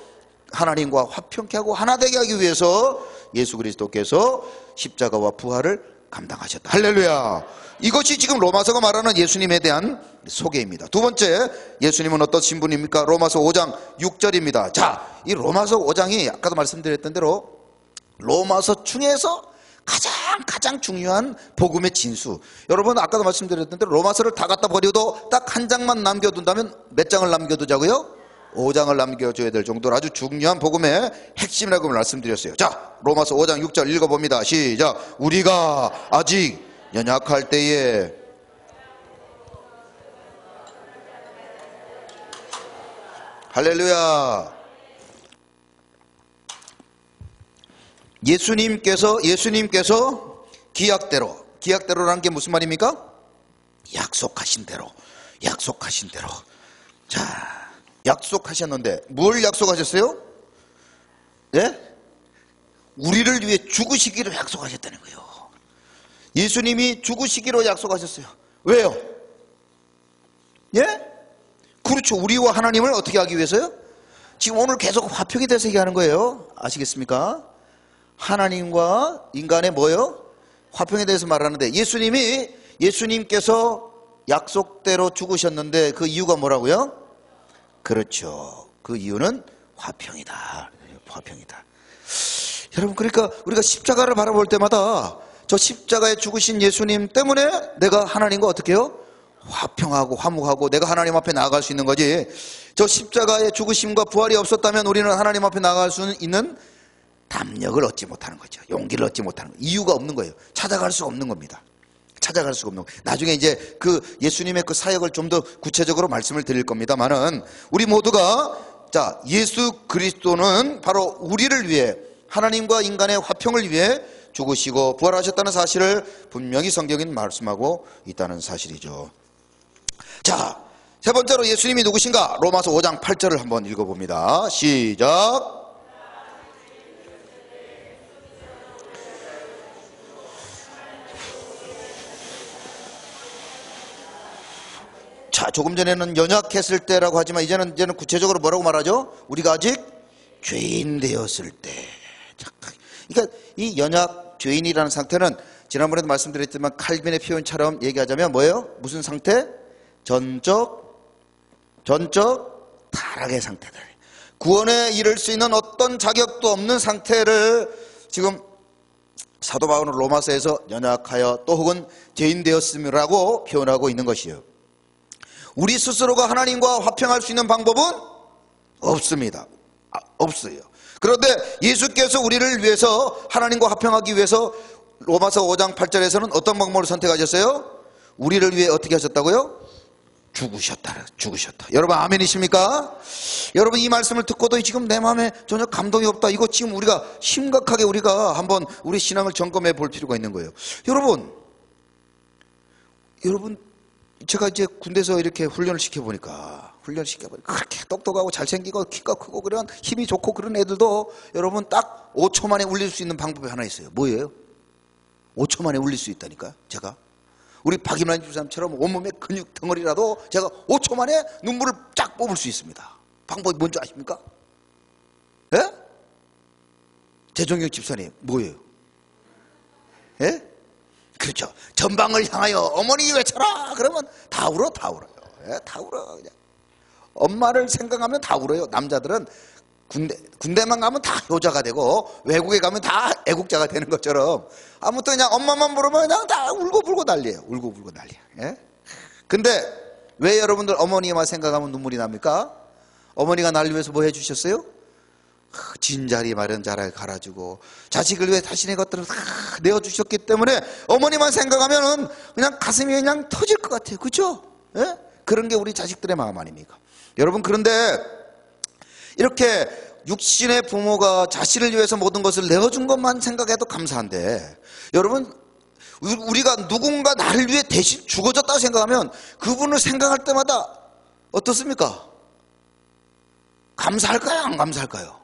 하나님과 화평케 하고 하나 되게 하기 위해서 예수 그리스도께서 십자가와 부활을 감당하셨다. 할렐루야. 이것이 지금 로마서가 말하는 예수님에 대한 소개입니다. 두 번째, 예수님은 어떠신 분입니까? 로마서 5장 6절입니다. 자, 이 로마서 5장이 아까도 말씀드렸던 대로 로마서 중에서 가장 중요한 복음의 진수. 여러분 아까도 말씀드렸던 대로 로마서를 다 갖다 버려도 딱 한 장만 남겨둔다면 몇 장을 남겨두자고요? 5장을 남겨줘야 될 정도로 아주 중요한 복음의 핵심이라고 말씀드렸어요. 자, 로마서 5장 6절 읽어봅니다. 시작. 우리가 아직 연약할 때에 할렐루야. 예수님께서 기약대로라는 게 무슨 말입니까? 약속하신 대로. 자, 약속하셨는데 뭘 약속하셨어요? 예? 우리를 위해 죽으시기로 약속하셨다는 거예요. 예수님이 죽으시기로 약속하셨어요. 왜요? 예? 그렇죠. 우리와 하나님을 어떻게 하기 위해서요? 지금 오늘 계속 화평이 돼서 얘기하는 거예요. 아시겠습니까? 하나님과 인간의 뭐요? 화평에 대해서 말하는데 예수님께서 약속대로 죽으셨는데 그 이유가 뭐라고요? 그렇죠. 그 이유는 화평이다. 여러분, 그러니까 우리가 십자가를 바라볼 때마다 저 십자가에 죽으신 예수님 때문에 내가 하나님과 어떻게 해요? 화평하고 화목하고 내가 하나님 앞에 나아갈 수 있는 거지. 저 십자가의 죽으심과 부활이 없었다면 우리는 하나님 앞에 나아갈 수 있는 담력을 얻지 못하는 거죠. 용기를 얻지 못하는 거예요. 이유가 없는 거예요. 찾아갈 수 없는 겁니다. 나중에 이제 그 예수님의 그 사역을 좀 더 구체적으로 말씀을 드릴 겁니다만은 우리 모두가 자, 예수 그리스도는 바로 우리를 위해 하나님과 인간의 화평을 위해 죽으시고 부활하셨다는 사실을 분명히 성경은 말씀하고 있다는 사실이죠. 자, 세 번째로 예수님이 누구신가? 로마서 5장 8절을 한번 읽어봅니다. 시작. 자, 조금 전에는 연약했을 때라고 하지만 이제는 구체적으로 뭐라고 말하죠? 우리가 아직 죄인 되었을 때. 그러니까 이 연약 죄인이라는 상태는 지난번에도 말씀드렸지만 칼빈의 표현처럼 얘기하자면 뭐예요? 무슨 상태? 전적 타락의 상태들. 구원에 이를 수 있는 어떤 자격도 없는 상태를 지금 사도 바울은 로마서에서 연약하여 또 혹은 죄인 되었음이라고 표현하고 있는 것이에요. 우리 스스로가 하나님과 화평할 수 있는 방법은 없습니다. 없어요. 그런데 예수께서 우리를 위해서 하나님과 화평하기 위해서 로마서 5장 8절에서는 어떤 방법을 선택하셨어요? 우리를 위해 어떻게 하셨다고요? 죽으셨다. 여러분 아멘이십니까? 여러분 이 말씀을 듣고도 지금 내 마음에 전혀 감동이 없다. 이거 지금 우리가 심각하게 우리가 한번 우리 신앙을 점검해 볼 필요가 있는 거예요. 여러분 제가 이제 군대에서 이렇게 훈련을 시켜보니까 그렇게 똑똑하고 잘생기고 키가 크고 그런 힘이 좋고 그런 애들도 여러분 딱 5초 만에 울릴 수 있는 방법이 하나 있어요. 뭐예요? 5초 만에 울릴 수 있다니까요. 제가 우리 박임란 집사님처럼 온몸에 근육 덩어리라도 제가 5초 만에 눈물을 쫙 뽑을 수 있습니다. 방법이 뭔지 아십니까? 예? 재종경 집사님 뭐예요? 예? 그렇죠. 전방을 향하여 어머니 외쳐라. 그러면 다 울어요. 예? 다 울어 그냥. 엄마를 생각하면 다 울어요. 남자들은 군대만 가면 다 효자가 되고 외국에 가면 다 애국자가 되는 것처럼 아무튼 그냥 엄마만 부르면 그냥 다 울고불고 난리예요. 울고불고 난리야. 예? 근데 왜 여러분들 어머니만 생각하면 눈물이 납니까? 어머니가 날 위해서 뭐 해주셨어요? 진자리 마련 자리를 갈아주고 자식을 위해 자신의 것들을 다 내어주셨기 때문에 어머니만 생각하면은 그냥 가슴이 그냥 터질 것 같아요. 그렇죠? 예? 그런 게 우리 자식들의 마음 아닙니까? 여러분 그런데 이렇게 육신의 부모가 자신을 위해서 모든 것을 내어준 것만 생각해도 감사한데 여러분 우리가 누군가 나를 위해 대신 죽어졌다고 생각하면 그분을 생각할 때마다 어떻습니까? 감사할까요? 안 감사할까요?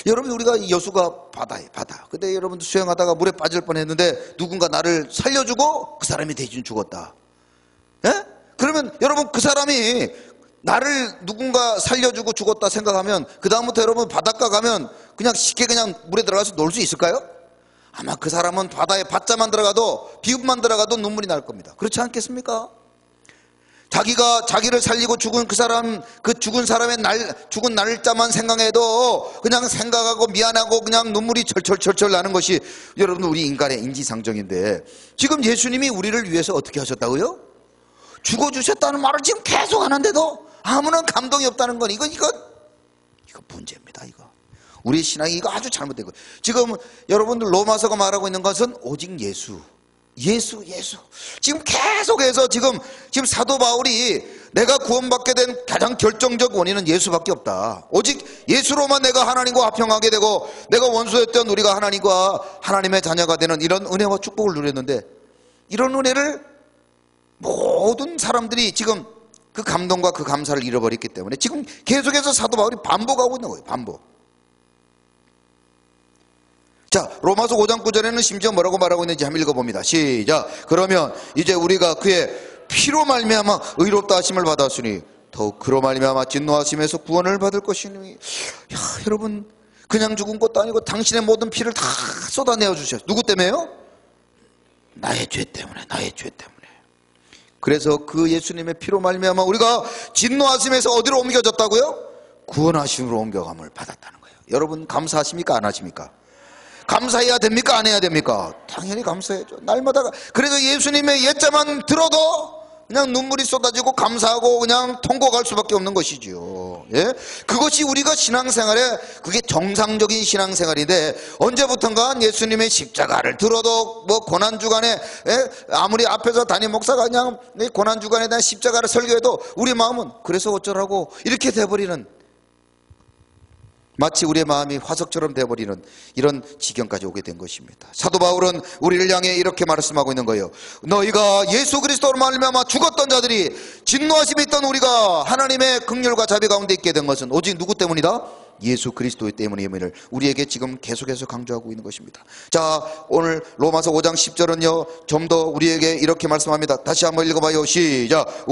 여러분 우리가 여수가 바다에 바다. 근데 여러분들 수영하다가 물에 빠질 뻔했는데 누군가 나를 살려주고 그 사람이 대신 죽었다. 예? 그러면 여러분 그 사람이 나를 누군가 살려주고 죽었다 생각하면 그 다음부터 여러분 바닷가 가면 그냥 쉽게 그냥 물에 들어가서 놀 수 있을까요? 아마 그 사람은 바다에 바자만 들어가도 비읍만 들어가도 눈물이 날 겁니다. 그렇지 않겠습니까? 자기가 자기를 살리고 죽은 그 사람, 그 죽은 사람의 죽은 날짜만 생각해도 그냥 생각하고 미안하고 그냥 눈물이 철철철철 나는 것이 여러분 우리 인간의 인지상정인데 지금 예수님이 우리를 위해서 어떻게 하셨다고요? 죽어주셨다는 말을 지금 계속 하는데도 아무런 감동이 없다는 건 이거 문제입니다. 이거 우리 신앙이 이거 아주 잘못된 거예요. 지금 여러분들 로마서가 말하고 있는 것은 오직 예수. 지금 계속해서 지금 사도 바울이 내가 구원받게 된 가장 결정적 원인은 예수밖에 없다. 오직 예수로만 내가 하나님과 화평하게 되고 내가 원수였던 우리가 하나님과 하나님의 자녀가 되는 이런 은혜와 축복을 누렸는데 이런 은혜를 모든 사람들이 지금 그 감동과 그 감사를 잃어버렸기 때문에 지금 계속해서 사도 바울이 반복하고 있는 거예요. 반복. 자, 로마서 5장 9절에는 심지어 뭐라고 말하고 있는지 한번 읽어봅니다. 시작. 그러면 이제 우리가 그의 피로 말미암아 의롭다 하심을 받았으니 더욱 그로 말미암아 진노하심에서 구원을 받을 것이니. 야, 여러분 그냥 죽은 것도 아니고 당신의 모든 피를 다 쏟아내어 주셨어요. 누구 때문에요? 나의 죄 때문에. 그래서 그 예수님의 피로 말미암아 우리가 진노하심에서 어디로 옮겨졌다고요? 구원하심으로 옮겨감을 받았다는 거예요. 여러분 감사하십니까? 안 하십니까? 감사해야 됩니까? 안 해야 됩니까? 당연히 감사해야죠. 날마다. 그래서 예수님의 옛자만 들어도 그냥 눈물이 쏟아지고 감사하고 그냥 통곡할 수밖에 없는 것이지요. 예? 그것이 우리가 신앙생활에 그게 정상적인 신앙생활인데 언제부턴가 예수님의 십자가를 들어도 뭐 고난주간에 아무리 앞에서 담임 목사가 그냥 고난주간에 대한 십자가를 설교해도 우리 마음은 그래서 어쩌라고 이렇게 돼버리는 마치 우리의 마음이 화석처럼 돼버리는 이런 지경까지 오게 된 것입니다. 사도 바울은 우리를 향해 이렇게 말씀하고 있는 거예요. 너희가 예수 그리스도로 말미암아 죽었던 자들이 진노하심이 있던 우리가 하나님의 긍휼과 자비 가운데 있게 된 것은 오직 누구 때문이다? 예수 그리스도 때문임을 우리에게 지금 계속해서 강조하고 있는 것입니다. 자, 오늘 로마서 5장 10절은요 좀 더 우리에게 이렇게 말씀합니다. 다시 한번 읽어봐요. 시작.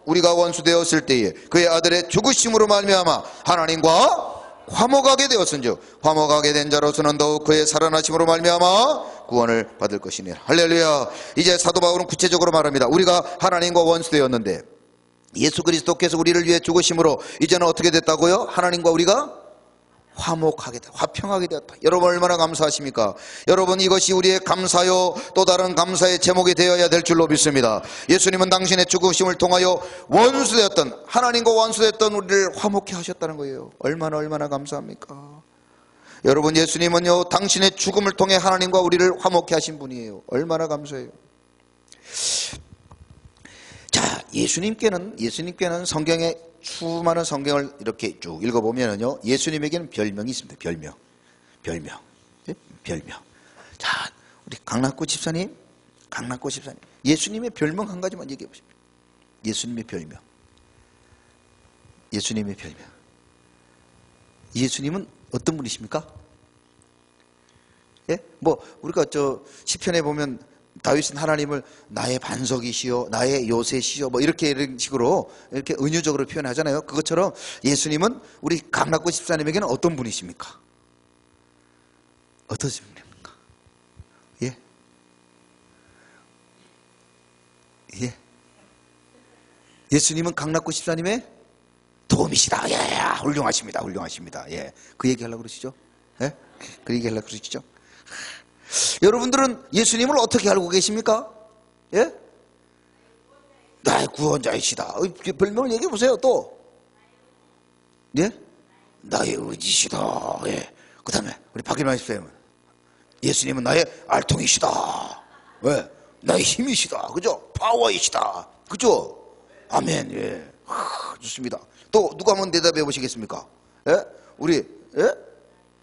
우리가 원수되었을 때에 그의 아들의 죽으심으로 말미암아 하나님과 화목하게 되었은즉 화목하게 된 자로서는 더욱 그의 살아나심으로 말미암아 구원을 받을 것이니. 할렐루야. 이제 사도 바울은 구체적으로 말합니다. 우리가 하나님과 원수되었는데 예수 그리스도께서 우리를 위해 죽으심으로 이제는 어떻게 됐다고요? 하나님과 우리가 화목하게 되었다. 화평하게 되었다. 여러분 얼마나 감사하십니까? 여러분 이것이 우리의 감사요 또 다른 감사의 제목이 되어야 될 줄로 믿습니다. 예수님은 당신의 죽으심을 통하여 원수되었던 하나님과 원수되었던 우리를 화목케 하셨다는 거예요. 얼마나 감사합니까? 여러분 예수님은요 당신의 죽음을 통해 하나님과 우리를 화목케 하신 분이에요. 얼마나 감사해요. 예수님께는 성경에 수많은 성경을 이렇게 쭉 읽어보면요, 예수님에게는 별명이 있습니다. 별명. 예? 별명. 자, 우리 강락구 집사님, 예수님의 별명 한 가지만 얘기해 보십시오. 예수님의 별명. 예수님은 어떤 분이십니까? 예? 뭐 우리가 시편에 보면 다윗은 하나님을 나의 반석이시요, 나의 요새시요, 뭐 이런 식으로 이렇게 은유적으로 표현하잖아요. 그것처럼 예수님은 우리 강락구 집사님에게는 어떤 분이십니까? 어떤 분입니까? 예? 예? 예수님은 강락구 집사님의 도움이시다. 예, 훌륭하십니다. 예, 그 얘기 하려고 그러시죠? 예? 그 얘기 하려고 그러시죠? 여러분들은 예수님을 어떻게 알고 계십니까? 예? 나의 구원자이시다. 별명을 얘기해 보세요. 또, 예? 나의 의지시다. 예. 그 다음에 우리 박일만 집사님은 예수님은 나의 알통이시다. 왜? 나의 힘이시다. 그죠? 파워이시다. 그죠? 아멘. 예. 좋습니다. 또 누가 한번 대답해 보시겠습니까? 예? 우리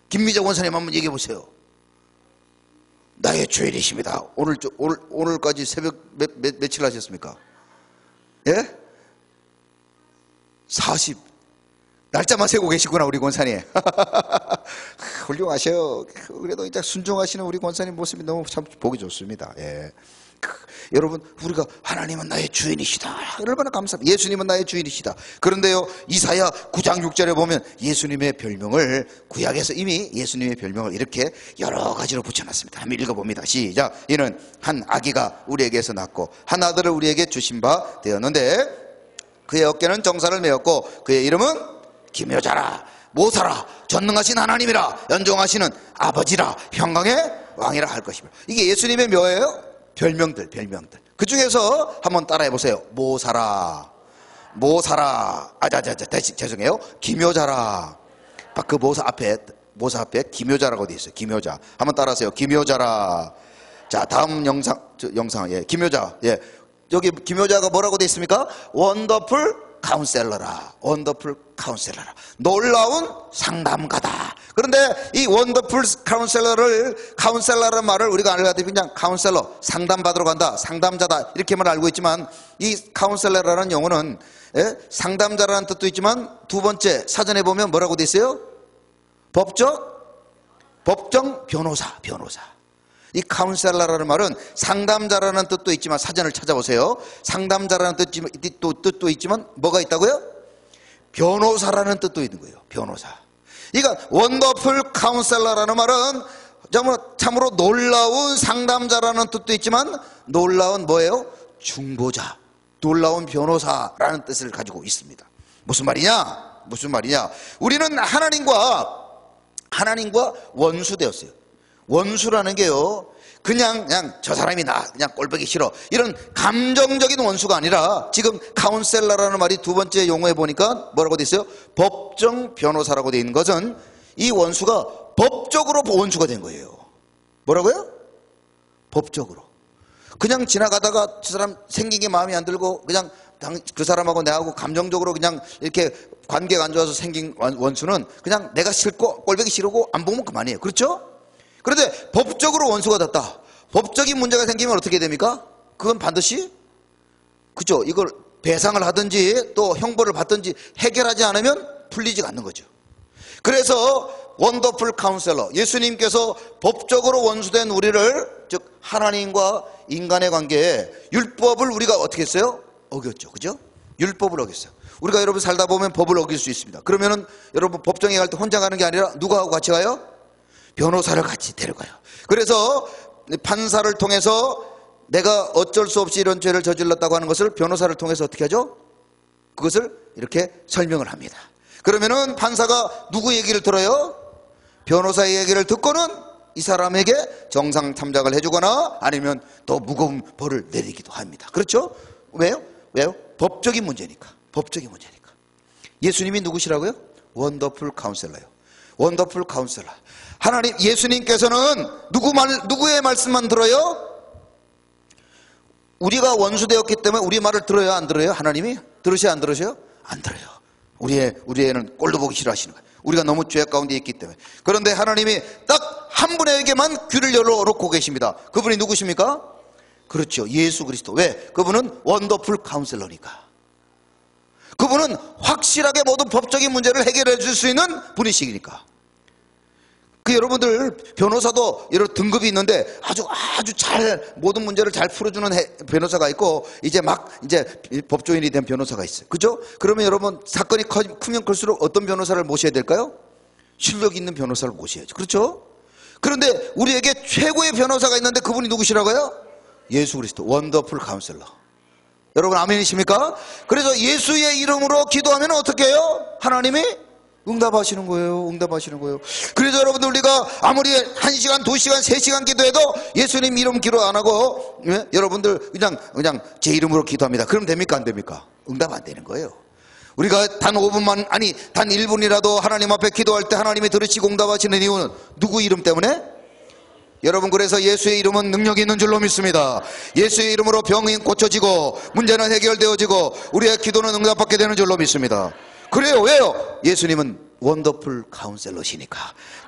김미자 원사님 한번 얘기해 보세요. 나의 주인이십니다. 오늘까지 새벽 며칠 하셨습니까? 예? 40. 날짜만 세고 계시구나, 우리 권사님. 훌륭하셔요. 그래도 이제 순종하시는 우리 권사님 모습이 너무 참 보기 좋습니다. 예. 여러분, 우리가 하나님은 나의 주인이시다. 얼마나 감사합니다. 예수님은 나의 주인이시다. 그런데요, 이사야 9장 6절에 보면 예수님의 별명을, 구약에서 이미 예수님의 별명을 이렇게 여러 가지로 붙여놨습니다. 한번 읽어봅니다. 시작. 이는 한 아기가 우리에게서 낳고 한 아들을 우리에게 주신 바 되었는데 그의 어깨는 정사를 메었고 그의 이름은 기묘자라, 모사라, 전능하신 하나님이라, 연종하시는 아버지라, 평강의 왕이라 할 것입니다. 이게 예수님의 뭐예요? 별명들. 그 중에서 한번 따라해 보세요. 모사라. 죄송해요. 기묘자라. 그 모사 앞에 기묘자라고 되어 있어요. 기묘자. 한번 따라하세요. 기묘자라. 자, 다음 영상, 예, 기묘자. 예. 여기 기묘자가 뭐라고 되어 있습니까? 원더풀 카운셀러라. 놀라운 상담가다. 그런데 이 원더풀 카운셀러라는 말을 우리가 알려고 그냥 카운셀러, 상담받으러 간다, 상담자다, 이렇게만 알고 있지만 이 카운셀러라는 용어는 상담자라는 뜻도 있지만 두 번째 사전에 보면 뭐라고 돼 있어요? 법정 변호사. 이 카운셀러라는 말은 상담자라는 뜻도 있지만 사전을 찾아보세요. 상담자라는 뜻도 있지만 뭐가 있다고요? 변호사라는 뜻도 있는 거예요. 변호사. 그러니까 원더풀 카운셀러라는 말은 참으로 놀라운 상담자라는 뜻도 있지만 놀라운 뭐예요? 중보자, 놀라운 변호사라는 뜻을 가지고 있습니다. 무슨 말이냐? 우리는 하나님과 원수되었어요. 원수라는 게요, 그냥 저 사람이 그냥 꼴보기 싫어, 이런 감정적인 원수가 아니라, 지금 카운셀러라는 말이 두 번째 용어에 보니까 뭐라고 돼 있어요? 법정 변호사라고 돼 있는 것은 이 원수가 법적으로 원수가 된 거예요. 뭐라고요? 법적으로. 그냥 지나가다가 저 사람 생긴 게 마음에 안 들고 그냥 그 사람하고 내하고 감정적으로 그냥 이렇게 관계가 안 좋아서 생긴 원수는 그냥 내가 싫고 꼴보기 싫고 안 보면 그만이에요. 그렇죠? 그런데 법적으로 원수가 됐다. 법적인 문제가 생기면 어떻게 됩니까? 그건 반드시, 그죠? 이걸 배상을 하든지 또 형벌을 받든지 해결하지 않으면 풀리지가 않는 거죠. 그래서 원더풀 카운셀러, 예수님께서 법적으로 원수된 우리를, 즉 하나님과 인간의 관계에 율법을 우리가 어떻게 했어요? 어겼죠. 그죠? 율법을 어겼어요. 우리가 여러분 살다 보면 법을 어길 수 있습니다. 그러면은 여러분 법정에 갈 때 혼자 가는 게 아니라 누구하고 같이 가요? 변호사를 같이 데려가요. 그래서 판사를 통해서 내가 어쩔 수 없이 이런 죄를 저질렀다고 하는 것을 변호사를 통해서 어떻게 하죠? 그것을 이렇게 설명을 합니다. 그러면은 판사가 누구 얘기를 들어요? 변호사의 얘기를 듣고는 이 사람에게 정상 참작을 해주거나 아니면 더 무거운 벌을 내리기도 합니다. 그렇죠? 왜요? 법적인 문제니까. 예수님이 누구시라고요? 원더풀 카운셀러요. 원더풀 카운셀러. 하나님, 예수님께서는 누구의 말씀만 들어요? 우리가 원수되었기 때문에 우리 말을 들어요, 안 들어요? 하나님이? 들으셔요, 안 들으셔요? 안 들어요. 우리 애는 꼴도 보기 싫어하시는 거예요. 우리가 너무 죄 가운데 있기 때문에. 그런데 하나님이 딱 한 분에게만 귀를 열어놓고 계십니다. 그분이 누구십니까? 그렇죠, 예수 그리스도. 왜? 그분은 원더풀 카운셀러니까. 그분은 확실하게 모든 법적인 문제를 해결해 줄 수 있는 분이시니까. 여러분들 변호사도 여러 등급이 있는데 아주 잘 모든 문제를 잘 풀어주는 변호사가 있고, 이제 법조인이 된 변호사가 있어요. 그죠? 그러면 여러분, 사건이 크면 클수록 어떤 변호사를 모셔야 될까요? 실력 있는 변호사를 모셔야죠. 그렇죠? 그런데 우리에게 최고의 변호사가 있는데 그분이 누구시라고요? 예수 그리스도, 원더풀 카운셀러. 여러분 아멘이십니까? 그래서 예수의 이름으로 기도하면 어떻게 해요? 하나님이 응답하시는 거예요. 응답하시는 거예요. 그래서 여러분들, 우리가 아무리 1시간, 2시간, 3시간 기도해도 예수님 이름 기도 안 하고, 예? 여러분들 그냥 제 이름으로 기도합니다. 그럼 됩니까, 안 됩니까? 응답 안 되는 거예요. 우리가 단 5분만, 아니 단 1분이라도 하나님 앞에 기도할 때 하나님이 들으시고 응답하시는 이유는 누구 이름 때문에? 여러분, 그래서 예수의 이름은 능력이 있는 줄로 믿습니다. 예수의 이름으로 병이 고쳐지고 문제는 해결되어지고 우리의 기도는 응답받게 되는 줄로 믿습니다. 그래요. 왜요? 예수님은 원더풀 카운셀러시니까,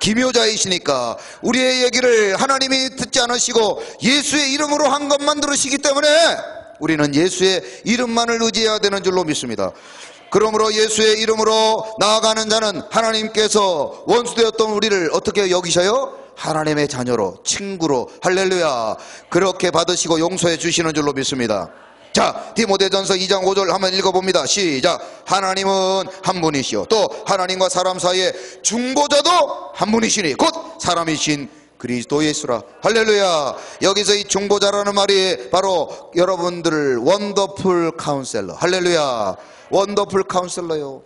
기묘자이시니까. 우리의 얘기를 하나님이 듣지 않으시고 예수의 이름으로 한 것만 들으시기 때문에 우리는 예수의 이름만을 의지해야 되는 줄로 믿습니다. 그러므로 예수의 이름으로 나아가는 자는 하나님께서 원수되었던 우리를 어떻게 여기셔요? 하나님의 자녀로, 친구로, 할렐루야, 그렇게 받으시고 용서해 주시는 줄로 믿습니다. 자, 디모데전서 2장 5절 한번 읽어봅니다. 시작. 하나님은 한 분이시요 또 하나님과 사람 사이의 중보자도 한 분이시니 곧 사람이신 그리스도 예수라. 할렐루야. 여기서 이 중보자라는 말이 바로 여러분들을 원더풀 카운셀러, 할렐루야, 원더풀 카운셀러요.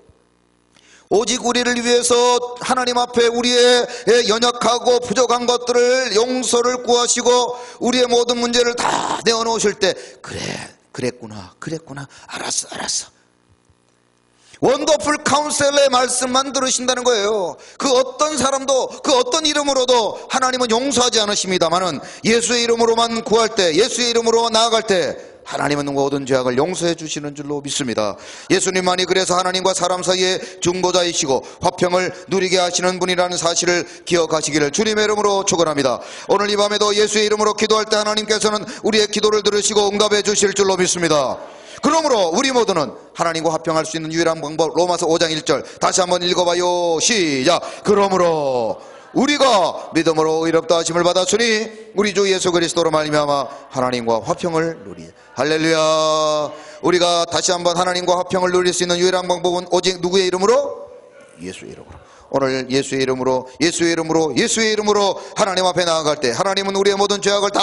오직 우리를 위해서 하나님 앞에 우리의 연약하고 부족한 것들을 용서를 구하시고 우리의 모든 문제를 다 내어놓으실 때, 그랬구나, 알았어. 원더풀 카운셀러의 말씀만 들으신다는 거예요. 그 어떤 사람도, 그 어떤 이름으로도 하나님은 용서하지 않으십니다만은 예수의 이름으로만 구할 때, 예수의 이름으로 나아갈 때 하나님은 모든 죄악을 용서해 주시는 줄로 믿습니다. 예수님만이 그래서 하나님과 사람 사이의 중보자이시고 화평을 누리게 하시는 분이라는 사실을 기억하시기를 주님의 이름으로 축원합니다. 오늘 이 밤에도 예수의 이름으로 기도할 때 하나님께서는 우리의 기도를 들으시고 응답해 주실 줄로 믿습니다. 그러므로 우리 모두는 하나님과 화평할 수 있는 유일한 방법, 로마서 5장 1절 다시 한번 읽어봐요. 시작. 그러므로 우리가 믿음으로 의롭다 하심을 받았으니 우리 주 예수 그리스도로 말미암아 하나님과 화평을 누리. 할렐루야. 우리가 다시 한번 하나님과 화평을 누릴 수 있는 유일한 방법은 오직 누구의 이름으로? 예수의 이름으로. 오늘 예수의 이름으로 하나님 앞에 나아갈 때 하나님은 우리의 모든 죄악을 다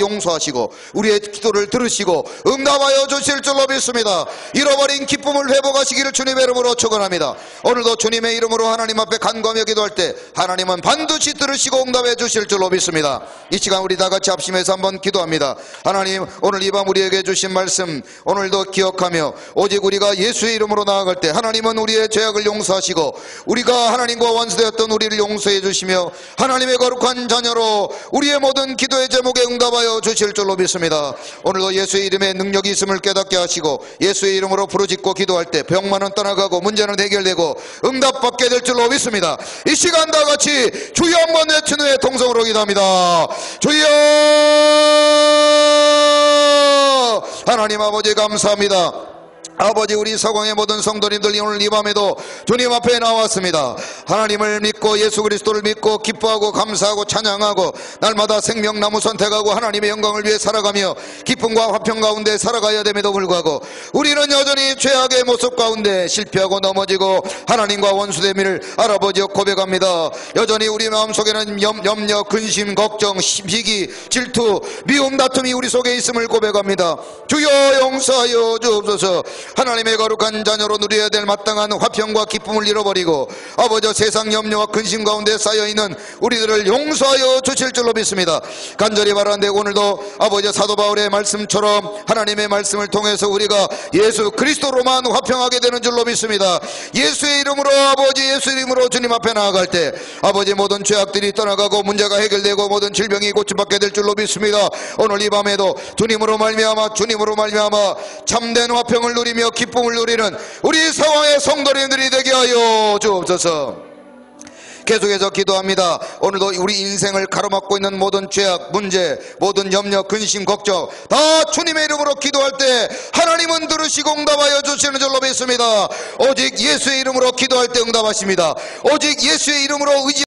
용서하시고 우리의 기도를 들으시고 응답하여 주실 줄로 믿습니다. 잃어버린 기쁨을 회복하시기를 주님의 이름으로 축원합니다. 오늘도 주님의 이름으로 하나님 앞에 간구하며 기도할 때 하나님은 반드시 들으시고 응답해 주실 줄로 믿습니다. 이 시간 우리 다 같이 합심해서 한번 기도합니다. 하나님, 오늘 이 밤 우리에게 주신 말씀 오늘도 기억하며 오직 우리가 예수의 이름으로 나아갈 때 하나님은 우리의 죄악을 용서하시고 우리가 하나님과 원수되었던 우리를 용서해 주시며 하나님의 거룩한 자녀로 우리의 모든 기도의 제목에 응답하여 주실 줄로 믿습니다. 오늘도 예수의 이름에 능력이 있음을 깨닫게 하시고 예수의 이름으로 부르짖고 기도할 때 병만은 떠나가고 문제는 해결되고 응답받게 될 줄로 믿습니다. 이 시간 다 같이 주여 한번 외친 후에 통성으로 기도합니다. 주여. 하나님 아버지 감사합니다. 아버지, 우리 서광의 모든 성도님들 오늘 이 밤에도 주님 앞에 나왔습니다. 하나님을 믿고 예수 그리스도를 믿고 기뻐하고 감사하고 찬양하고 날마다 생명나무 선택하고 하나님의 영광을 위해 살아가며 기쁨과 화평 가운데 살아가야 됨에도 불구하고 우리는 여전히 죄악의 모습 가운데 실패하고 넘어지고 하나님과 원수됨을 알아보지어 고백합니다. 여전히 우리 마음속에는 염려, 근심, 걱정, 시기, 질투, 미움, 다툼이 우리 속에 있음을 고백합니다. 주여 용서하여 주옵소서. 하나님의 거룩한 자녀로 누려야 될 마땅한 화평과 기쁨을 잃어버리고 아버지 세상 염려와 근심 가운데 쌓여있는 우리들을 용서하여 주실 줄로 믿습니다. 간절히 바라는데 오늘도 아버지 사도 바울의 말씀처럼 하나님의 말씀을 통해서 우리가 예수 그리스도로만 화평하게 되는 줄로 믿습니다. 예수의 이름으로 아버지 예수의 이름으로 주님 앞에 나아갈 때 아버지 모든 죄악들이 떠나가고 문제가 해결되고 모든 질병이 고침받게 될 줄로 믿습니다. 오늘 이 밤에도 주님으로 말미암아 참된 화평을 누리며 기쁨을 누리는 우리 사랑의 성도님들이 되게 하여 주옵소서. 계속해서 기도합니다. 오늘도 우리 인생을 가로막고 있는 모든 죄악, 문제, 모든 염려, 근심, 걱정 다 주님의 이름으로 기도할 때 하나님은 들으시고 응답하여 주시는 줄로 믿습니다. 오직 예수의 이름으로 기도할 때 응답하십니다. 오직 예수의 이름으로 의지